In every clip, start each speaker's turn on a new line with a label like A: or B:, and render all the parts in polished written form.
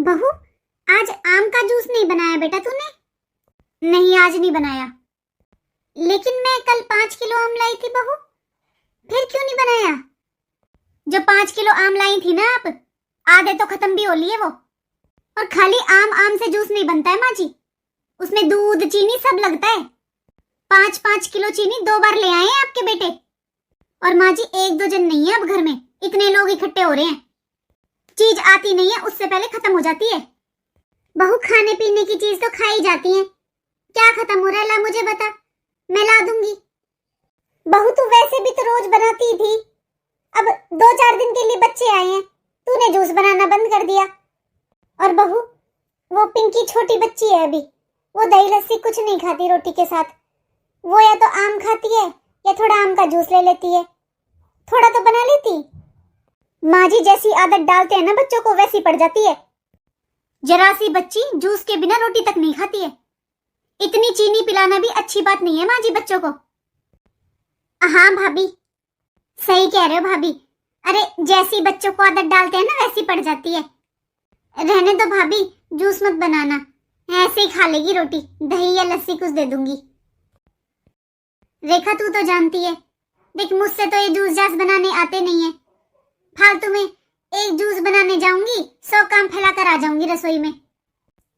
A: बहू, आज आम का जूस नहीं बनाया बेटा तूने? नहीं, आज नहीं बनाया। लेकिन मैं कल 5 किलो आम लाई थी बहू, फिर क्यों नहीं बनाया? जो 5 किलो आम लाई थी ना आप, आधे तो खत्म भी हो लिए वो। और खाली आम से जूस नहीं बनता है माँ जी, उसमें दूध चीनी सब लगता है। 5-5 किलो चीनी 2 बार ले आए हैं आपके बेटे। और माँ जी 1-2 जन नहीं है अब घर में, इतने लोग इकट्ठे हो रहे हैं। चीज आती नहीं है उससे पहले खत्म हो जाती है। बहू, खाने पीने की चीज तो खाई जाती है, क्या खत्म हो रहा है? ला मुझे बता, मैं ला दूंगी। बहू तू वैसे भी तो रोज बनाती थी, अब 2-4 दिन के लिए बच्चे आए हैं, तूने जूस बनाना बंद कर दिया। और बहू, वो पिंकी छोटी बच्ची है अभी, वो दही लस्सी कुछ नहीं खाती रोटी के साथ। वो या तो आम खाती है या थोड़ा आम का जूस ले लेती है, थोड़ा तो बना लेती। माँ जी जैसी आदत डालते हैं ना बच्चों को, वैसी पड़ जाती है। जरा सी बच्ची जूस के बिना रोटी तक नहीं खाती है। इतनी चीनी पिलाना भी अच्छी बात नहीं है माँ जी बच्चों को। हाँ भाभी, सही कह रहे हो भाभी। अरे जैसी बच्चों को आदत डालते हैं ना वैसी पड़ जाती है। रहने दो भाभी, जूस मत बनाना, ऐसे ही खा लेगी रोटी, दही या लस्सी कुछ दे दूंगी। रेखा तू तो जानती है, देख मुझसे तो ये जूस जास बनाने आते नहीं है। फालतू में एक जूस बनाने जाऊंगी 100 काम फैला कर आ जाऊंगी रसोई में।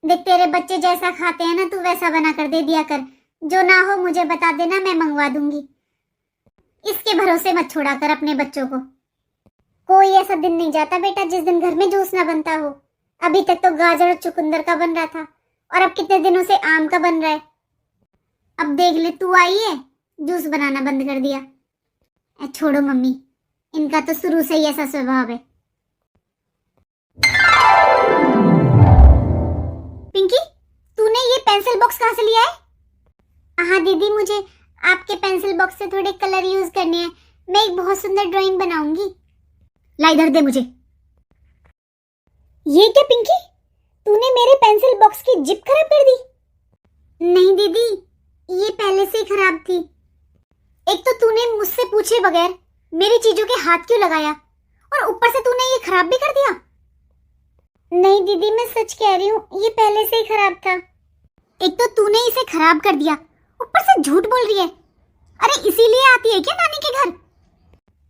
A: देख तेरे बच्चे जैसा खाते हैं ना, तू वैसा बना कर दे दिया कर। जो ना हो मुझे बता देना, मैं मंगवा दूंगी। इसके भरोसे मत छोड़ा कर अपने बच्चों को। कोई ऐसा दिन नहीं जाता बेटा जिस दिन घर में जूस ना बनता हो। अभी तक तो गाजर और चुकंदर का बन रहा था, और अब कितने दिनों से आम का बन रहा है। अब देख ले, तू आई है जूस बनाना बंद कर दिया। छोड़ो मम्मी, इनका तो शुरू से ही ऐसा स्वभाव है। पिंकी, तूने ये पेंसिल बॉक्स कहाँ से लिया है? हाँ दीदी, मुझे आपके पेंसिल बॉक्स से थोड़े कलर यूज करने हैं, मैं एक बहुत सुंदर ड्राइंग बनाऊंगी। ला इधर दे मुझे। ये क्या पिंकी, तूने मेरे पेंसिल बॉक्स की जिप खराब कर दी? नहीं दीदी, ये पहले से ही खराब थी। एक तो तूने मुझसे पूछे बगैर मेरी चीजों के हाथ क्यों लगाया, और ऊपर से तूने ये खराब भी कर दिया। नहीं दीदी, मैं सच कह रही हूँ, ये पहले से ही खराब था। एक तो तूने इसे खराब कर दिया, ऊपर से झूठ बोल रही है। अरे इसीलिए आती है क्या नानी के घर?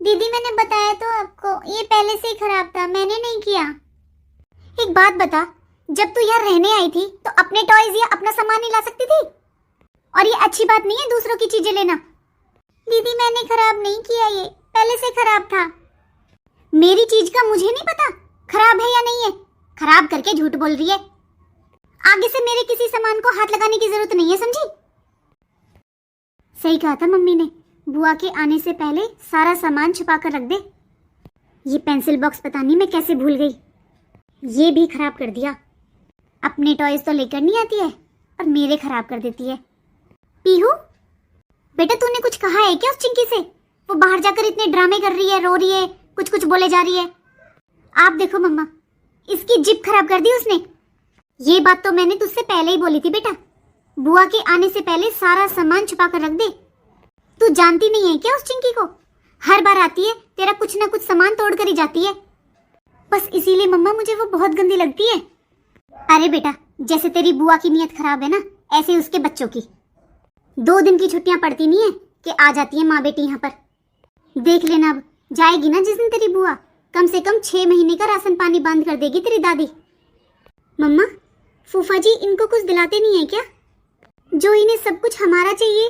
A: दीदी मैंने बताया तो आपको, ये पहले से ही खराब था, मैंने नहीं किया। एक बात बता, जब तू यहाँ रहने आई थी तो अपने टॉयज या अपना सामान नहीं ला सकती थी? और ये अच्छी बात नहीं है दूसरों की चीजें लेना। दीदी मैंने खराब नहीं किया, ये पहले से खराब था। मेरी चीज का मुझे नहीं पता खराब है या नहीं है? खराब करके झूठ बोल रही है। आगे से मेरे किसी सामान को हाथ लगाने की जरूरत नहीं है, समझी? सही कहा था मम्मी ने, बुआ के आने से पहले सारा सामान छुपा कर रख दे। ये पेंसिल बॉक्स पता नहीं मैं कैसे भूल गई, ये भी खराब कर दिया। अपने टॉयज तो लेकर नहीं आती है और मेरे खराब कर देती है। पीहू बेटा, तूने कुछ कहा है क्या उस चिंकी से? वो बाहर जाकर इतने ड्रामे कर रही है, रो रही है, कुछ कुछ बोले जा रही है। आप देखो मम्मा, इसकी जिप खराब कर दी उसने। ये बात तो मैंने तुझसे पहले ही बोली थी बेटा, बुआ के आने से पहले सारा सामान छुपा कर रख दे। तू जानती नहीं है क्या उस चिंकी को? हर बार आती है, तेरा कुछ ना कुछ सामान तोड़ कर ही जाती है। बस इसीलिए मम्मा मुझे वो बहुत गंदी लगती है। अरे बेटा, जैसे तेरी बुआ की नीयत खराब है ना, ऐसे ही उसके बच्चों की। 2 दिन की छुट्टियां पड़ती नहीं है कि आ जाती है माँ बेटी यहाँ पर। देख लेना, अब जाएगी ना जिस दिन तेरी बुआ, कम से कम 6 महीने का राशन पानी बंद कर देगी तेरी दादी। मम्मा, फूफा जी इनको कुछ दिलाते नहीं है क्या, जो इन्हें सब कुछ हमारा चाहिए?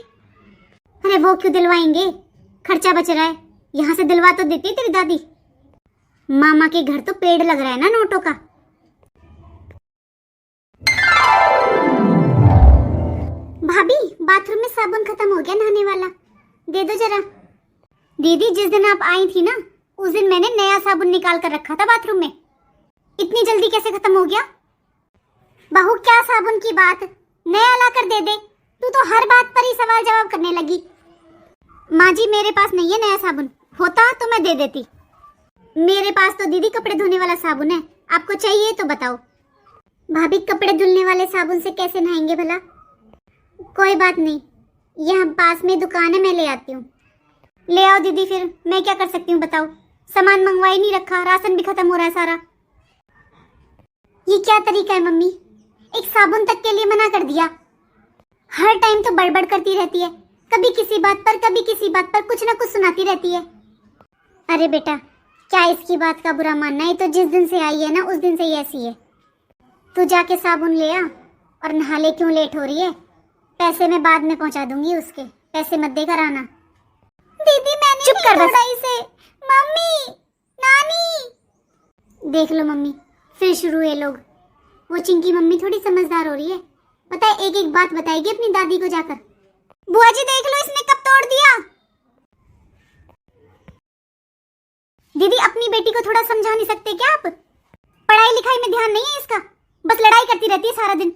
A: अरे वो क्यों दिलवाएंगे, खर्चा बच रहा है, यहाँ से दिलवा तो देती है तेरी दादी। मामा के घर तो पेड़ लग रहा है ना नोटों का। भाभी, बाथरूम में साबुन खत्म हो गया नहाने वाला, दे दो जरा। दीदी जिस दिन आप आई थी ना, उस दिन मैंने नया साबुन निकाल कर रखा था बाथरूम में, इतनी जल्दी कैसे खत्म हो गया? बहू क्या साबुन की बात, नया ला कर दे दे, तू तो हर बात पर ही सवाल जवाब करने लगी। माँ जी मेरे पास नहीं है नया साबुन, होता तो मैं दे देती। मेरे पास तो दीदी कपड़े धोने वाला साबुन है, आपको चाहिए तो बताओ। भाभी कपड़े धुलने वाले साबुन से कैसे नहाएंगे भला? कोई बात नहीं, यहाँ पास में दुकान है, मैं ले आती हूँ। ले आओ दीदी, फिर मैं क्या कर सकती हूँ बताओ? सामान मंगवा ही नहीं रखा, राशन भी खत्म हो रहा है सारा। ये क्या तरीका है मम्मी, एक साबुन तक के लिए मना कर दिया। हर टाइम तो बड़बड़ करती रहती है, कभी किसी बात पर कभी किसी बात पर कुछ ना कुछ सुनाती रहती है। अरे बेटा, क्या इसकी बात का बुरा मानना है, तो जिस दिन से आई है ना उस दिन से ही ऐसी है। तू जाके साबुन ले आ और नहा ले। क्यों लेट हो रही है? पैसे मैं बाद में पहुंचा दूंगी उसके, पैसे मत देकर आना। दीदी मैंने चुप कर बस। इसे मम्मी, नानी। देख लो मम्मी, फिर शुरू है लोग। वो चिंकी मम्मी थोड़ी समझदार हो रही है, पता है एक एक बात बताएगी अपनी दादी को जाकर। बुआ जी देख लो इसने कब तोड़ दिया। दीदी अपनी बेटी को थोड़ा समझा नहीं सकते क्या आप? पढ़ाई लिखाई में ध्यान नहीं है इसका, बस लड़ाई करती रहती है सारा दिन।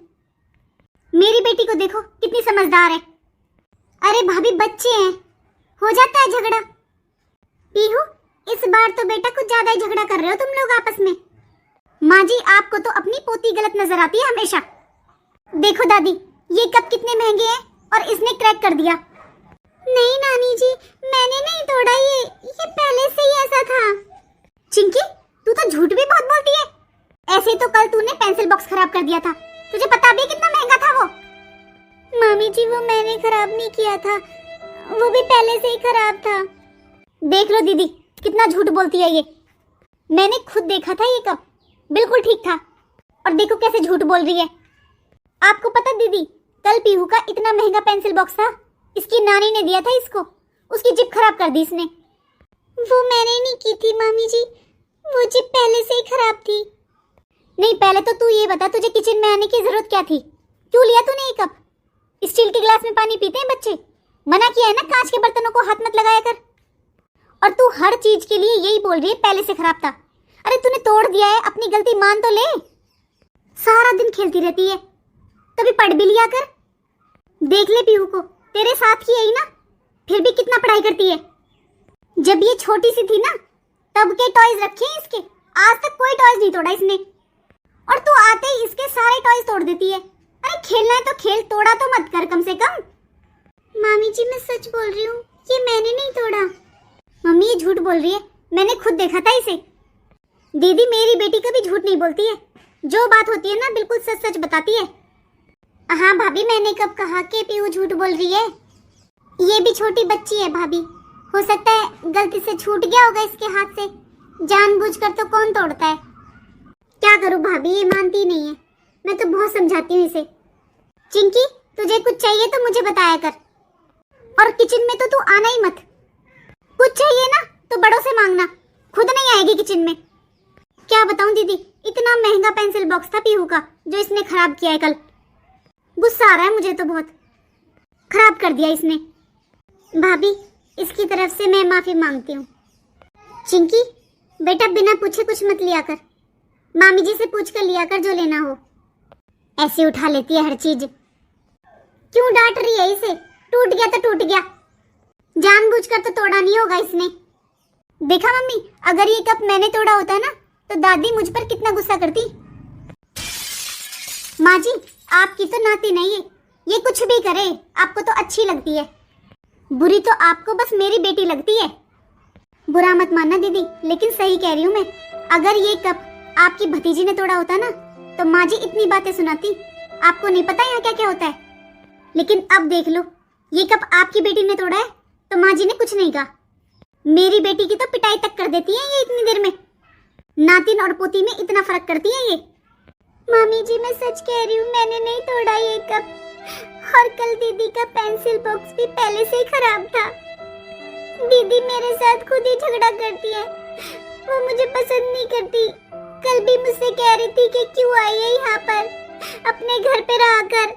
A: मेरी बेटी को देखो कितनी समझदार है। अरे भाभी बच्चे हैं, हो जाता है झगड़ा। पीहू इस बार तो बेटा कुछ ज्यादा ही झगड़ा कर रहे हो तुम लोग आपस में। माँ जी आपको तो अपनी पोती गलत नजर आती है हमेशा। देखो दादी, ये कप कितने महंगे हैं और इसने क्रैक कर दिया। नहीं नानी जी, मैंने नहीं तोड़ा, ये पहले से ही ऐसा था। चिंकी तू तो झूठ भी बहुत बोलती है। ऐसे तो कल तूने पेंसिल बॉक्स खराब कर दिया था, तुझे पता भी कितना महंगा था वो। मामी जी वो मैंने खराब नहीं किया था, वो भी पहले से ही खराब था। देख लो दीदी कितना झूठ बोलती है ये। मैंने खुद देखा था ये कप बिल्कुल ठीक था, और देखो कैसे झूठ बोल रही है। आपको पता दीदी, कल पीहू का इतना महंगा पेंसिल बॉक्स था, इसकी नानी ने दिया था इसको, उसकी जिप खराब कर दी इसने। वो मैंने नहीं की थी मामी जी, वो जिप पहले से ही खराब थी। नहीं पहले तो तू ये बता, तुझे किचन में आने की जरूरत क्या थी? क्यों लिया तूने ये कप? स्टील के गिलास में पानी पीते हैं बच्चे, मना किया है ना कांच के बर्तनों को हाथ मत लगाया कर। और तू हर चीज के लिए यही बोल रही है पहले से खराब था। अरे तूने तोड़ दिया है, अपनी गलती मान तो ले। सारा दिन खेलती रहती है, कभी पढ़ भी लिया कर। देख ले पीहू को, तेरे साथ ही है ना, फिर भी कितना पढ़ाई करती है। जब ये छोटी सी थी ना तब के टॉयज रखे हैं इसके, आज तक कोई टॉयज नहीं तोड़ा इसने, और तू आते ही इसके सारे टॉयज तोड़ देती है। अरे खेलना है तो खेल, तोड़ा तो मत कर कम से कम। मामी जी मैं सच बोल रही हूँ, ये मैंने नहीं तोड़ा। मम्मी ये झूठ बोल रही है, मैंने खुद देखा था इसे। दीदी मेरी बेटी कभी झूठ नहीं बोलती है, जो बात होती है ना बिल्कुल सच सच बताती है। हाँ भाभी, मैंने कब कहा कि पीहू झूठ बोल रही है? ये भी छोटी बच्ची है भाभी, हो सकता है गलती से छूट गया होगा इसके हाथ से, जानबूझकर तो कौन तोड़ता है। क्या करूं भाभी, ये मानती नहीं है, मैं तो बहुत समझाती हूँ इसे। चिंकी तुझे कुछ चाहिए तो मुझे बताया कर, और किचन में तो तू आना ही मत। कुछ चाहिए ना तो बड़ों से मांगना, खुद नहीं आएगी किचन में। क्या बताऊं दीदी, इतना महंगा पेंसिल बॉक्स था पीहू का जो इसने खराब किया है कल। गुस्सा आ रहा है मुझे तो, बहुत खराब कर दिया इसने। भाभी इसकी तरफ से मैं माफी मांगती हूँ। चिंकी बेटा बिना पूछे कुछ मत लिया कर, मामी जी से पूछ कर लिया कर जो लेना हो। ऐसे उठा लेती है हर चीज। क्यों डांट रही है इसे? टूट गया तो टूट गया, जानबूझकर तो तोड़ा नहीं होगा इसने। देखा मम्मी, अगर ये कप मैंने तोड़ा होता है ना तो दादी मुझ पर कितना गुस्सा करती। माँ जी आपकी तो नाती नहीं है, ये कुछ भी करे आपको तो अच्छी लगती है, बुरी तो आपको बस मेरी बेटी लगती है। बुरा मत मानना दीदी, लेकिन सही कह रही हूँ मैं। अगर ये कप आपकी भतीजी ने तोड़ा होता ना तो माँ जी इतनी बातें सुनाती। आपको नहीं पता यहाँ क्या क्या होता है। लेकिन अब देख लो, ये कप आपकी बेटी ने तोड़ा है तो माँ जी ने कुछ नहीं कहा। मेरी बेटी की तो पिटाई तक कर देती है ये इतनी देर में। नातिन और पोती में इतना फर्क करती है ये। मामी जी मैं सच कह रही हूँ, मैंने नहीं तोड़ा ये कप, और कल दीदी का पेंसिल बॉक्स भी पहले से ही खराब था। दीदी मेरे साथ खुद ही झगड़ा करती है, वो मुझे पसंद नहीं करती। कल भी मुझसे कह रही थी कि क्यों आई है यहाँ पर, अपने घर पे रह कर।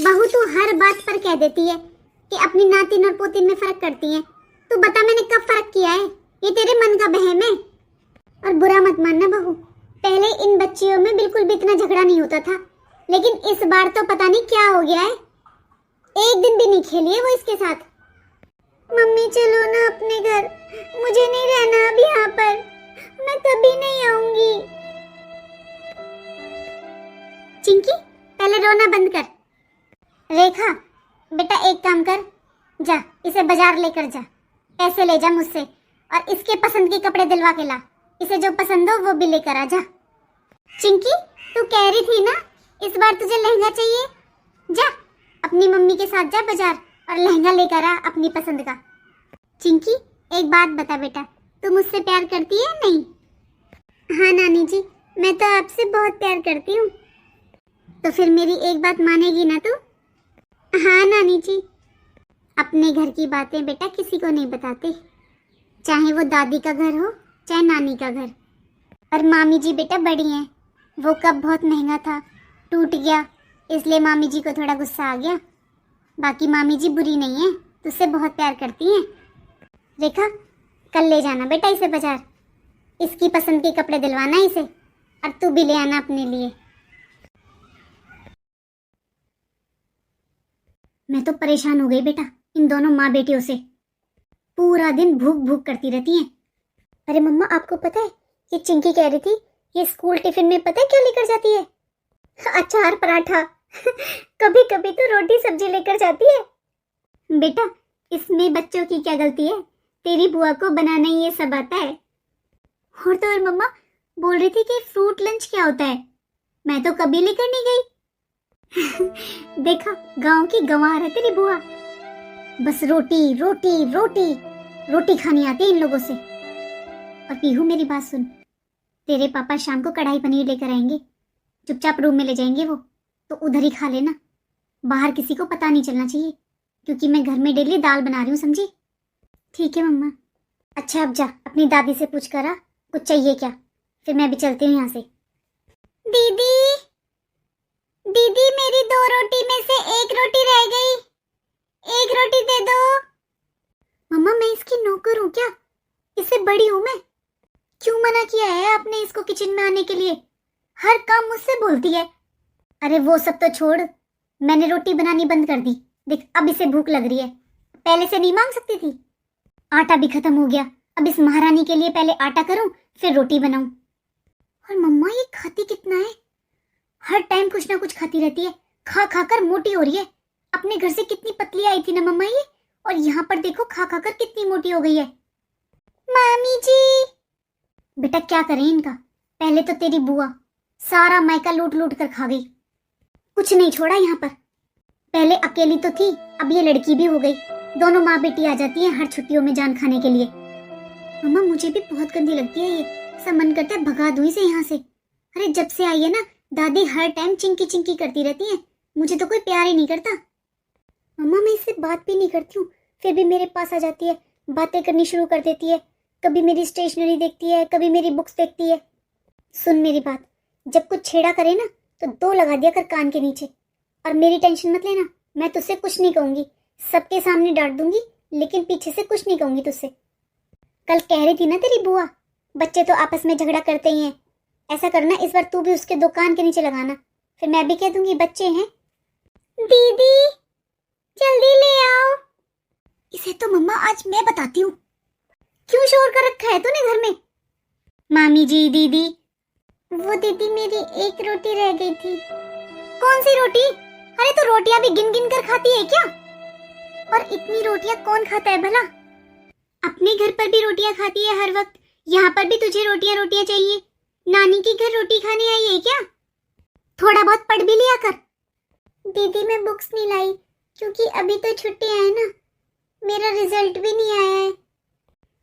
A: बहू तू हर बात पर कह देती है कि अपनी नातिन और पोतिन में फर्क करती है। तू बता मैंने कब फर्क किया है? ये तेरे मन का बहम है। और बुरा मत मानना बहू, पहले इन बच्चियों में बिल्कुल भी इतना झगड़ा नहीं होता था, लेकिन इस बार तो पता नहीं क्या हो गया है। एक दिन भी नहीं खेली है वो इसके साथ। मम्मी चलो ना अपने घर, मुझे नहीं रहना अब यहाँ पर, मैं कभी नहीं आऊंगी। चिंकी पहले रोना बंद कर। रेखा बेटा एक काम कर, जा इसे बाजार लेकर जा, पैसे ले जा मुझसे, और इसके पसंद के कपड़े दिलवा के ला। इसे जो पसंद हो वो भी लेकर आ जा। चिंकी, तू कह रही थी ना इस बार तुझे लहंगा चाहिए। जा अपनी मम्मी के साथ जा बाजार और लहंगा लेकर आ अपनी पसंद का। चिंकी, एक बात बता बेटा, तू मुझसे प्यार करती है नहीं? हाँ नानी जी, मैं तो आपसे बहुत प्यार करती हूँ। तो फिर मेरी एक बात मानेगी ना तू? हाँ नानी जी। अपने घर की बातें बेटा किसी को नहीं बताते, चाहे वो दादी का घर हो चाहे नानी का घर। और मामी जी बेटा बड़ी हैं, वो कप बहुत महंगा था, टूट गया, इसलिए मामी जी को थोड़ा गुस्सा आ गया। बाकी मामी जी बुरी नहीं है, तुझसे बहुत प्यार करती हैं। रेखा, कल ले जाना बेटा इसे बाजार, इसकी पसंद के कपड़े दिलवाना इसे, और तू भी ले आना अपने लिए। मैं तो परेशान हो गई बेटा इन दोनों माँ बेटियों से, पूरा दिन भूख भूख करती रहती हैं। अरे मम्मा, आपको पता है ये चिंकी कह रही थी ये स्कूल टिफिन में पता है क्या लेकर जाती है? अचार पराठा कभी कभी तो रोटी सब्जी लेकर जाती है। बेटा इसमें बच्चों की क्या गलती है, तेरी बुआ को बनाना ही ये सब आता है। और तो और मम्मा बोल रही थी कि फ्रूट लंच क्या होता है, मैं तो कभी लेकर नहीं गई। देखा, गांव की गंवार है तेरी बुआ, बस रोटी रोटी रोटी रोटी खानी आती है इन लोगों से। और पीहू मेरी बात सुन, तेरे पापा शाम को कढ़ाई पनीर लेकर आएंगे, चुपचाप रूम में ले जाएंगे वो, तो उधर ही खा लेना, बाहर किसी को पता नहीं चलना चाहिए, क्योंकि मैं घर में डेली दाल बना रही हूँ, समझी? ठीक है मम्मा। अच्छा अब जा अपनी दादी से पूछ कर आ कुछ चाहिए क्या, फिर मैं भी चलती हूँ यहाँ से। दीदी दीदी, मेरी 2 रोटी में से 1 रोटी रह गई, 1 रोटी दे दो। मम्मा मैं इसकी नौकर हूँ क्या, इससे बड़ी हूँ मैं, क्यों मना किया है आपने इसको किचन में आने के लिए? हर काम मुझसे बोलती है। अरे वो सब तो छोड़, मैंने रोटी बनानी बंद कर दी, देख अब इसे भूख लग रही है, पहले से नहीं मांग सकती थी? आटा भी खत्म हो गया, अब इस महारानी के लिए पहले आटा करूं फिर रोटी बनाऊं। और मम्मा ये खाती कितना है, हर टाइम कुछ ना कुछ खाती रहती है, खा खा कर मोटी हो रही है। अपने घर से कितनी पतली आई थी ना मम्मा ये, और यहाँ पर देखो खा खा कर कितनी मोटी हो गई है। मामी जी बेटा क्या करें इनका, पहले तो तेरी बुआ सारा मायका लूट लूट कर खा गई, कुछ नहीं छोड़ा यहाँ पर। पहले अकेली तो थी, अब ये लड़की भी हो गई, दोनों माँ बेटी आ जाती हैं हर छुट्टियों में जान खाने के लिए। मम्मा मुझे भी बहुत गंदी लगती है ये, सब मन करता है भगा दूं इसे यहाँ से। अरे जब से आई है ना दादी हर टाइम चिंकी चिंकी करती रहती है, मुझे तो कोई प्यार ही नहीं करता। मम्मा मैं इससे बात भी नहीं करती हूँ, फिर भी मेरे पास आ जाती है, बातें करनी शुरू कर देती है, कभी मेरी स्टेशनरी देखती है, कभी मेरी बुक्स देखती है। सुन मेरी बात, जब कुछ छेड़ा करे ना तो 2 लगा दिया कर कान के नीचे, और मेरी टेंशन मत लेना, मैं तुझसे कुछ नहीं कहूंगी, सबके सामने डांट दूंगी, लेकिन पीछे से कुछ नहीं कहूंगी तुझसे। कल कह रही थी ना तेरी बुआ बच्चे तो आपस में झगड़ा करते ही हैं, ऐसा करना इस बार तू भी उसके 2 कान के नीचे लगाना, फिर मैं भी कह दूंगी बच्चे हैं। दीदी जल्दी ले आओ इसे, तो मम्मा आज मैं बताती हूँ क्यों शोर कर रखा है तूने घर में। मामी जी दीदी, वो दीदी मेरी 1 रोटी रह गई थी। कौन सी रोटी? अरे तो रोटियां भी गिन गिन कर खाती है क्या? और इतनी रोटियां कौन खाता है भला? अपने घर पर भी रोटियां खाती है हर वक्त, यहाँ पर भी तुझे रोटियां रोटियां चाहिए। नानी के घर रोटी खाने आई है क्या? थोड़ा बहुत पढ़ भी लिया कर। दीदी मैं बुक्स नहीं लाई क्योंकि अभी तो छुट्टियां है ना, मेरा रिजल्ट भी नहीं आया है।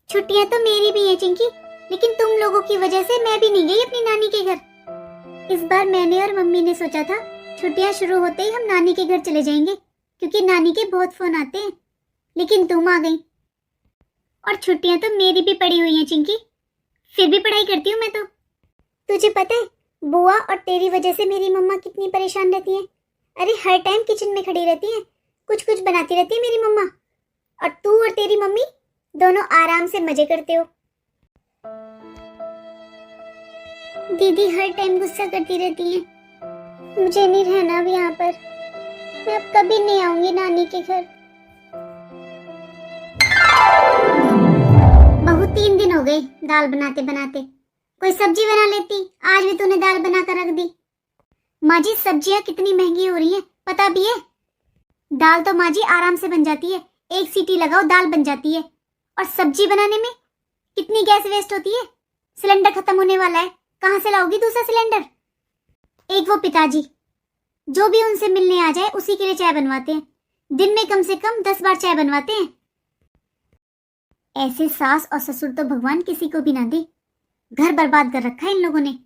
A: छुट्टियां तो मेरी भी है चिंकी, लेकिन तुम लोगों की वजह से मैं भी नहीं गई अपनी नानी के घर। इस बार मैंने और मम्मी ने सोचा था छुट्टियां शुरू होते ही हम नानी के घर चले जाएंगे, क्योंकि नानी के बहुत फोन आते हैं, लेकिन तुम आ गई। और छुट्टियां तो मेरी भी पड़ी हुई हैं चिंकी, फिर भी पढ़ाई करती हूँ मैं तो। तुझे पता है बुआ और तेरी वजह से मेरी मम्मा कितनी परेशान रहती है। अरे हर टाइम किचन में खड़ी रहती है, कुछ कुछ बनाती रहती है मेरी मम्मा, और तू और तेरी मम्मी दोनों आराम से मजे करते हो। दीदी हर टाइम गुस्सा करती रहती है, मुझे नहीं रहना अब यहाँ पर, मैं अब कभी नहीं आऊंगी नानी के घर। बहुत 3 दिन हो गए दाल बनाते बनाते, कोई सब्जी बना लेती, आज भी तूने दाल बना कर रख दी। माँ जी सब्जियां कितनी महंगी हो रही हैं पता भी है? दाल तो माँ जी आराम से बन जाती है, 1 सीटी लगाओ दाल बन जाती है, और सब्जी बनाने में कितनी गैस वेस्ट होती है। सिलेंडर खत्म होने वाला है, कहाँ से लाओगी दूसरा सिलेंडर? एक वो पिताजी, जो भी उनसे मिलने आ जाए उसी के लिए चाय बनवाते हैं। दिन में कम से कम 10 बार चाय बनवाते हैं। ऐसे सास और ससुर तो भगवान किसी को भी ना दे। घर बर्बाद कर रखा है इन लोगों ने।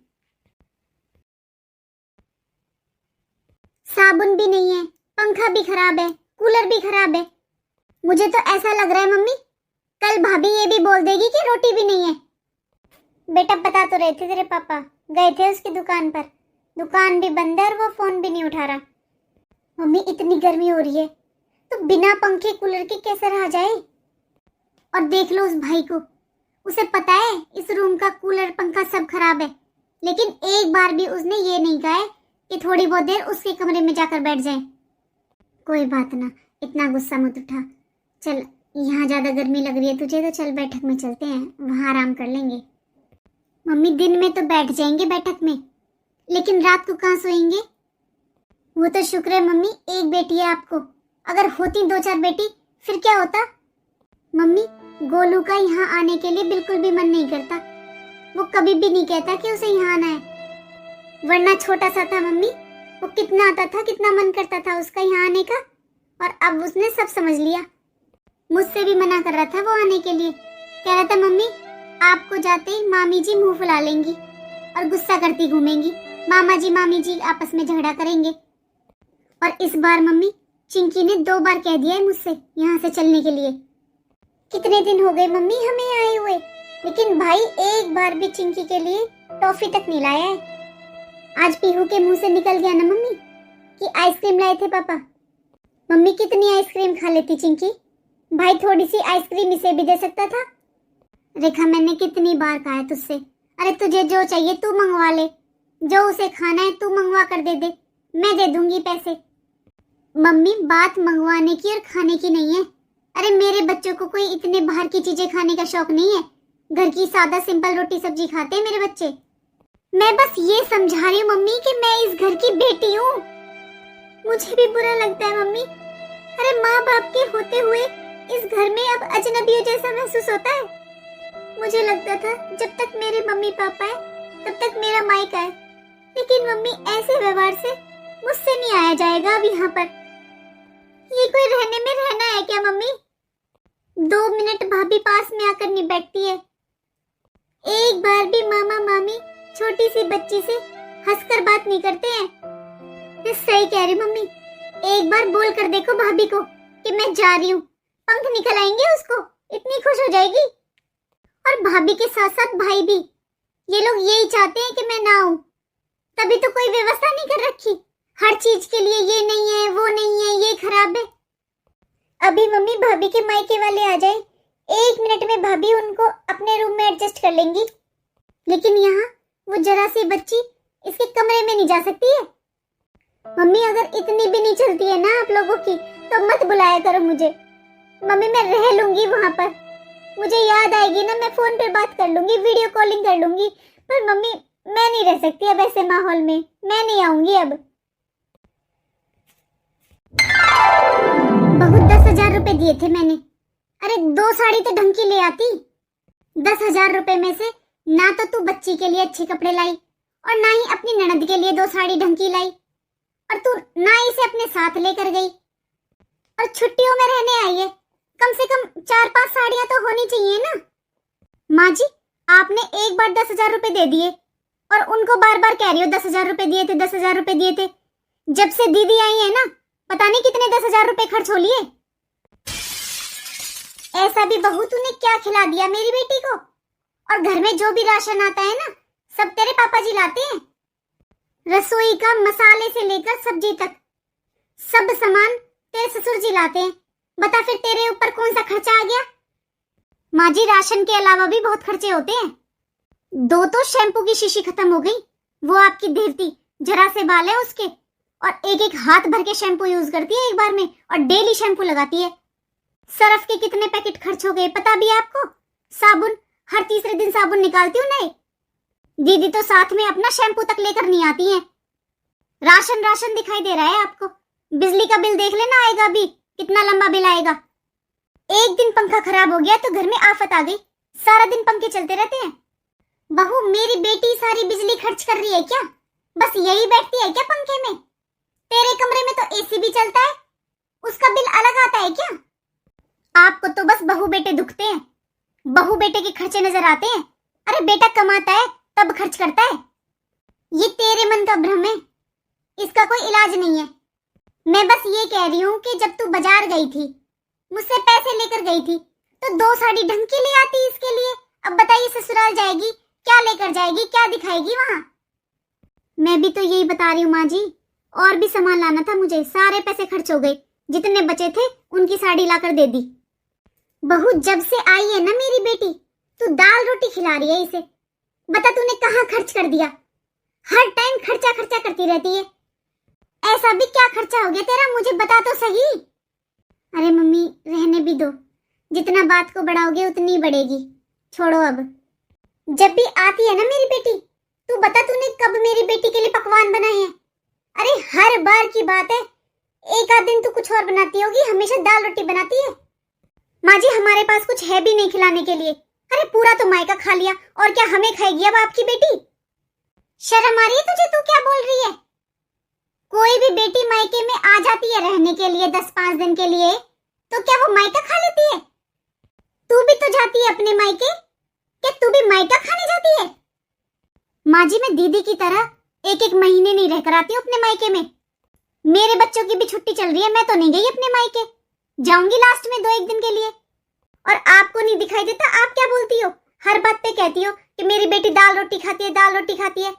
A: साबुन भी नहीं है, पंखा भी खराब है, कूलर भी खराब है। मुझे तो ऐसा लग रहा है मम्मी, कल भाभी ये भी बोल देगी कि रोटी भी नहीं है। बेटा बता तो रहे थे तेरे पापा, गए थे उसकी दुकान पर, दुकान भी बंद है और वो फोन भी नहीं उठा रहा। मम्मी इतनी गर्मी हो रही है तो बिना पंखे कूलर के कैसे रहा जाए। और देख लो उस भाई को, उसे पता है इस रूम का कूलर पंखा सब खराब है, लेकिन एक बार भी उसने ये नहीं कहा है कि थोड़ी बहुत देर उसके कमरे में जाकर बैठ जाए। कोई बात ना, इतना गुस्सा मत उठा। चल, यहाँ ज्यादा गर्मी लग रही है तुझे तो चल बैठक में चलते हैं, वहां आराम कर लेंगे। मम्मी दिन में तो बैठ जाएंगे बैठक में, लेकिन रात को कहाँ सोएंगे। वो तो शुक्र है मम्मी एक बेटी है आपको, अगर होती 2-4 बेटी फिर क्या होता। मम्मी गोलू का यहाँ आने के लिए बिल्कुल भी मन नहीं करता, वो कभी भी नहीं कहता कि उसे यहाँ आना है। वरना छोटा सा था मम्मी, वो कितना आता था, कितना मन करता था उसका यहाँ आने का, और अब उसने सब समझ लिया। मुझसे भी मना कर रहा था वो आने के लिए, कह रहा था मम्मी आपको जाते ही मामी जी मुंह फुला लेंगी और गुस्सा करती घूमेंगी, मामा जी मामी जी आपस में झगड़ा करेंगे। और इस बार मम्मी चिंकी ने 2 बार कह दिया है मुझसे यहाँ से चलने के लिए। कितने दिन हो गए मम्मी हमें आए हुए, लेकिन भाई एक बार भी चिंकी के लिए टॉफी तक नहीं लाया है। आज पीहू के मुंह से निकल गया ना मम्मी कि आइसक्रीम लाए थे पापा। मम्मी कितनी आइसक्रीम खा लेती चिंकी, भाई थोड़ी सी आइसक्रीम इसे भी दे सकता था। रेखा मैंने कितनी बार कहा है तुझसे, अरे तुझे जो चाहिए तू मंगवा ले, जो उसे खाना है तू मंगवा कर दे दे, मैं दे दूंगी पैसे। मम्मी बात मंगवाने की और खाने की नहीं है। अरे मेरे बच्चों को कोई इतने बाहर की चीजें खाने का शौक नहीं है, घर की सादा सिंपल रोटी सब्जी खाते हैं मेरे बच्चे। मैं बस ये समझा रही हूँ मम्मी कि मैं इस घर की बेटी हूँ। मुझे भी बुरा लगता है मम्मी, अरे माँ बाप के होते हुए इस घर में अब अजनबियों जैसा महसूस होता है। मुझे लगता था जब तक मेरे मम्मी पापा है तब तक मेरा मायका है, लेकिन मम्मी ऐसे व्यवहार से मुझसे नहीं आया जाएगा अब यहाँ पर। ये कोई रहने में रहना है क्या मम्मी? 2 मिनट भाभी पास में आकर नहीं बैठती है, एक बार भी मामा मामी छोटी सी बच्ची से हंसकर बात नहीं करते हैं। मैं सही कह रही मम्मी, एक बार बोल कर देखो भाभी को कि मैं जा रही हूँ, पंख निकल आएंगे उसको, इतनी खुश हो जाएगी। और भाभी के साथ साथ भाई भी, ये लोग यही चाहते हैं कि मैं ना आऊं, तभी तो कोई व्यवस्था नहीं कर रखी हर चीज के लिए। ये नहीं है, वो नहीं है, ये खराब है। अभी मम्मी भाभी के मायके वाले आ जाए, 1 मिनट में भाभी उनको अपने रूम में एडजस्ट कर लेंगी, लेकिन यहाँ वो जरा सी बच्ची इसके कमरे में नहीं जा सकती है। मम्मी अगर इतनी भी नहीं चलती है ना आप लोगों की तो मत बुलाया करो मुझे। मम्मी मैं रह लूंगी वहां पर, मुझे याद आएगी ना मैं फोन पे बात कर लूंगी, वीडियो कॉलिंग कर लूंगी, पर मम्मी मैं नहीं रह सकती अब ऐसे माहौल में, मैं नहीं आऊंगी अब। बहुत 10,000 रुपए दिए थे मैंने, अरे 2 साड़ी तो ढंग की ले आती। 10,000 रुपए में से ना तो तू बच्ची के लिए अच्छे कपड़े लाई और ना ही अपनी ननद के लिए 2 साड़ी ढंग की लाई, और तू ना इसे अपने साथ लेकर गई। और छुट्टियों में रहने आई है, कम से कम 4-5 साड़ियां तो होनी चाहिए ना। माँ जी आपने एक बार 10,000 रुपए दे दिए और उनको बार बार कह रही हो 10,000 रुपए दिए थे, 10,000 रुपए दिए थे। जब से दीदी आई है ना पता नहीं कितने 10,000 रुपए खर्च हो लिए। ऐसा भी बहू तूने क्या खिला दिया मेरी बेटी को। और घर में जो भी राशन आता है ना सब तेरे पापा जी लाते हैं, रसोई का मसाले से लेकर सब्जी तक सब सामान तेरे ससुर जी लाते हैं। बता फिर तेरे ऊपर कौन सा खर्चा आ गया। माँ जी राशन के अलावा भी बहुत खर्चे होते हैं। 2 तो शैम्पू की शीशी खत्म हो गई, वो आपकी देवती जरा से बाल है उसके, और एक हाथ भर के शैम्पू यूज करती है एक बार में और डेली शैम्पू लगाती है। सरफ के कितने पैकेट खर्च हो गए पता भी आपको। साबुन हर तीसरे दिन साबुन निकालती हूँ नए। दीदी तो साथ में अपना शैम्पू तक लेकर नहीं आती है। राशन राशन दिखाई दे रहा है आपको। बिजली का बिल देख लेना, आएगा भी कितना लंबा बिल आएगा। एक दिन पंखा खराब हो गया तो घर में आफत आ गई, सारा दिन पंखे चलते रहते हैं। बहू मेरी बेटी सारी बिजली खर्च कर रही है क्या? बस यही बैठती है क्या पंखे में? तेरे कमरे में तो एसी भी चलता है, उसका बिल अलग आता है क्या? आपको तो बस बहू बेटे दुखते हैं, बहू बेटे के खर्चे नजर आते हैं। अरे बेटा कमाता है तब खर्च करता है। ये तेरे मन का भ्रम है, इसका कोई इलाज नहीं है। मैं बस ये कह रही हूँ कि जब तू बाजार गई थी, मुझसे पैसे लेकर गई थी, तो 2 साड़ी ढंग की ले आती इसके लिए। अब बताइए ससुराल जाएगी, क्या लेकर जाएगी, क्या दिखाएगी वहां? मैं भी तो यही बता रही हूँ माँ जी, और भी सामान लाना था मुझे, सारे पैसे खर्च हो गए, जितने बचे थे उनकी साड़ी लाकर दे दी। बहू जब से आई है ना मेरी बेटी, तू दाल रोटी खिला रही है इसे। बता तूने कहाँ खर्च कर दिया? हर टाइम खर्चा खर्चा करती रहती है। ऐसा भी क्या खर्चा हो गया तेरा, मुझे बता तो सही। अरे मम्मी रहने भी दो, जितना बात को बढ़ाओगे उतनी बढ़ेगी, छोड़ो अब। जब भी आती है ना मेरी बेटी, तू बता तूने कब मेरी बेटी के लिए पकवान बनाए हैं? अरे हर बार की बात है, एक आध दिन तू कुछ और बनाती होगी, हमेशा दाल रोटी बनाती है। माँ जी हमारे पास कुछ है भी नहीं खिलाने के लिए। अरे पूरा तो मायका खा लिया, और क्या हमें खाएगी अब आपकी बेटी? शर्म आ रही है तुझे? तू क्या बोल रही है? कोई भी बेटी मायके में आ जाती है रहने के लिए 10-5 दिन के लिए, तो क्या वो मायका खा लेती है? तू भी तो जाती है अपने मायके, क्या तू भी मायका खाने जाती है? माँ जी मैं दीदी की तरह 1-1 महीने नहीं रहकर आती हूँ अपने मायके में। मेरे बच्चों की भी छुट्टी चल रही है, मैं तो नहीं गई अपने मायके, जाऊंगी लास्ट में 2-1 दिन के लिए। और आपको नहीं दिखाई देता? आप क्या बोलती हो, हर बात पे कहती हो कि मेरी बेटी दाल रोटी खाती है, दाल रोटी खाती है।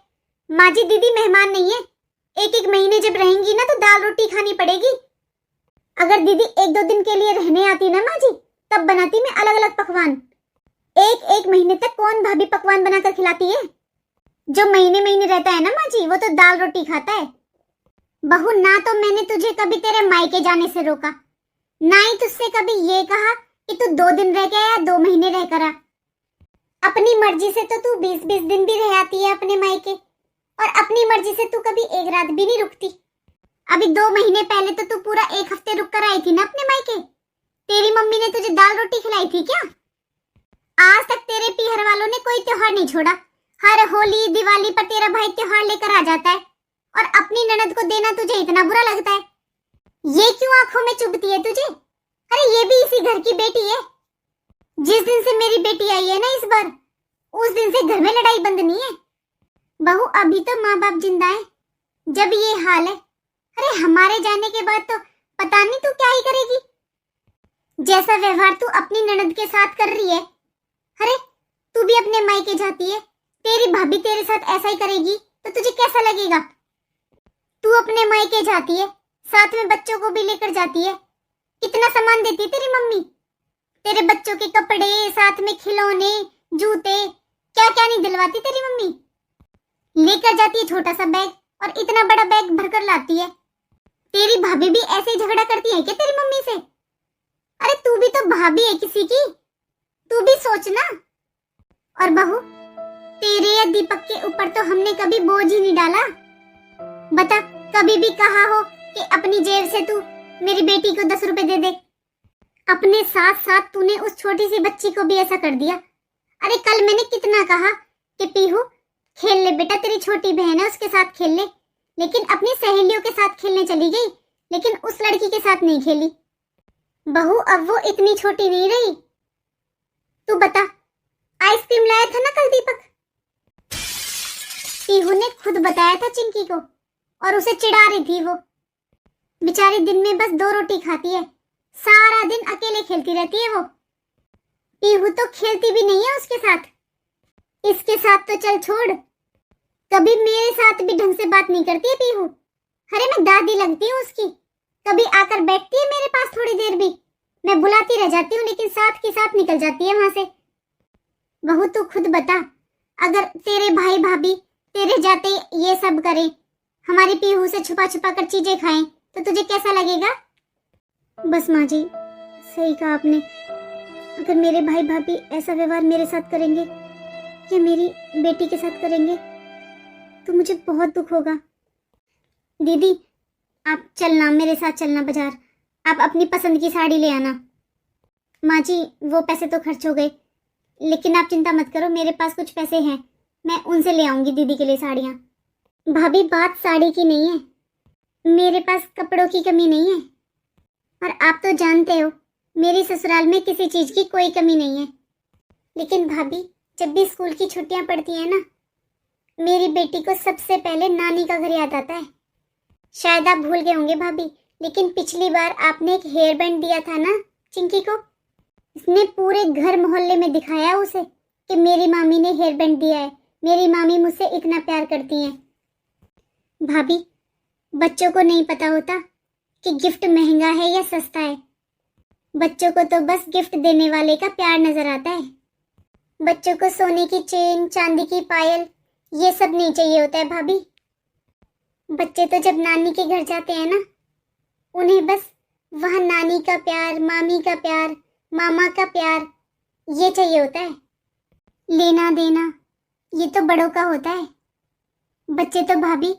A: माँ जी दीदी मेहमान नहीं है, 1-1 महीने जब रहेंगी ना तो दाल रोटी खानी पड़ेगी। अगर दीदी 1-2 दिन के लिए रहने आती ना माँ जी, तब बनाती मैं अलग अलग पकवान। 1-1 महीने तक कौन भाभी पकवान बनाकर खिलाती है? जो महीने महीने रहता है ना माँ जी, वो तो दाल रोटी खाता है। बहू ना तो मैंने तुझे कभी तेरे मायके जाने से रोका, ना ही तुझसे कभी ये कहा कि तू 2 दिन रह गया या 2 महीने रह कर आ। अपनी मर्जी से तो तू 20-20 दिन भी रह आती है अपने मायके, और अपनी मर्जी से तू कभी एक रात भी नहीं रुकती। अभी 2 महीने पहले तो तू पूरा 1 हफ्ते रुक कर आई थी ना अपने मायके। तेरी मम्मी ने तुझे दाल रोटी खिलाई थी क्या? आज तक तेरे पीहर वालों ने कोई त्योहार नहीं छोड़ा, हर होली दिवाली पर तेरा भाई त्योहार लेकर आ जाता है, और अपनी ननद को देना तुझे इतना बुरा लगता है। ये क्यों आंखों में चुभती है तुझे? अरे ये भी इसी घर की बेटी है। जिस दिन से मेरी बेटी आई है ना इस बार, उस दिन से घर में लड़ाई बंद नहीं है। बहू अभी तो माँ बाप जिंदा है, जब ये हाल है, अरे हमारे जाने के बाद तो पता नहीं तू क्या ही करेगी। जैसा व्यवहार तू अपनी ननद के साथ कर रही है, अरे तू भी अपने मायके जाती है, तेरी भाभी तेरे साथ ऐसा ही करेगी तो तुझे कैसा लगेगा? तू अपने मायके जाती है, साथ में बच्चों को भी लेकर जाती है, कितना सामान देती है तेरी मम्मी, तेरे बच्चों के कपड़े, साथ में खिलौने, जूते, क्या क्या नहीं दिलवाती तेरी मम्मी। लेकर जाती है छोटा सा बैग, और इतना बड़ा बैग भरकर लाती है। तेरी भाभी भी ऐसे ही झगड़ा करती है क्या तेरी मम्मी से? अरे तू भी तो भाभी है किसी की, तू भी सोच ना। और बहू तेरे या दीपक के ऊपर तो हमने कभी बोझ ही नहीं डाला। बता कभी भी कहा हो कि अपनी जेब से तू मेरी बेटी को 10 रुपए दे दे? अपने साथ साथ तूने उस छोटी सी बच्ची को भी ऐसा कर दिया। अरे कल मैंने कितना कहा कि पीहू खेल ले बेटा, तेरी छोटी बहन है उसके साथ खेल ले, लेकिन अपनी सहेलियों के साथ खेलने चली गई, लेकिन उस लड़की के साथ नहीं खेली। बहू अब वो इतनी छोटी नहीं रही। तू बता, आइसक्रीम लाया था ना कल दीपक? पीहू ने खुद बताया था चिंकी को, और उसे चिढ़ा रही थी वो। बेचारी दिन में बस 2 रोटी खाती है, सारा दिन अकेले खेलती रहती है वो। पीहू तो खेलती भी नहीं है उसके साथ। इसके साथ तो चल छोड़, कभी मेरे साथ भी ढंग से बात नहीं करती है पीहू। अरे मैं दादी लगती हूँ उसकी, कभी आकर बैठती है मेरे पास थोड़ी देर भी, मैं बुलाती रह जाती हूँ लेकिन साथ के साथ निकल जाती है वहां से। बहू तू खुद बता, अगर तेरे भाई भाभी तेरे जाते ये सब करें, हमारी पीहू से छुपा छुपा कर चीजें खाएं, तो तुझे कैसा लगेगा? बस माँ जी सही कहा आपने, अगर मेरे भाई भाभी ऐसा व्यवहार मेरे साथ करेंगे या मेरी बेटी के साथ करेंगे तो मुझे बहुत दुख होगा। दीदी आप चलना, मेरे साथ चलना बाजार, आप अपनी पसंद की साड़ी ले आना। माँ जी वो पैसे तो खर्च हो गए, लेकिन आप चिंता मत करो, मेरे पास कुछ पैसे हैं, मैं उनसे ले आऊंगी दीदी के लिए साड़ियाँ। भाभी बात साड़ी की नहीं है, मेरे पास कपड़ों की कमी नहीं है। और आप तो जानते हो मेरी ससुराल में किसी चीज की कोई कमी नहीं है। लेकिन भाभी जब भी स्कूल की छुट्टियां पड़ती है ना, मेरी बेटी को सबसे पहले नानी का घर याद आता है। शायद आप भूल गए होंगे भाभी, लेकिन पिछली बार आपने एक हेयर बैंड दिया था ना चिंकी को, इसने पूरे घर मोहल्ले में दिखाया उसे कि मेरी मामी ने हेयर बैंड दिया है, मेरी मामी मुझसे इतना प्यार करती हैं। भाभी बच्चों को नहीं पता होता कि गिफ्ट महंगा है या सस्ता है। बच्चों को तो बस गिफ्ट देने वाले का प्यार नजर आता है। बच्चों को सोने की चेन, चांदी की पायल, ये सब नहीं चाहिए होता है भाभी। बच्चे तो जब नानी के घर जाते हैं ना, उन्हें बस वहाँ नानी का प्यार, मामी का प्यार, मामा का प्यार, ये चाहिए होता है। लेना देना ये तो बड़ों का होता है। बच्चे तो भाभी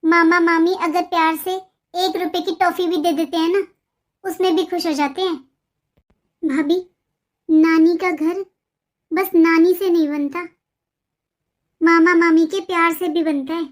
A: मामा मामी अगर प्यार से 1 रुपए की टॉफी भी दे देते हैं ना, उसमें भी खुश हो जाते हैं। भाभी नानी का घर बस नानी से नहीं बनता, मामा मामी के प्यार से भी बनता है।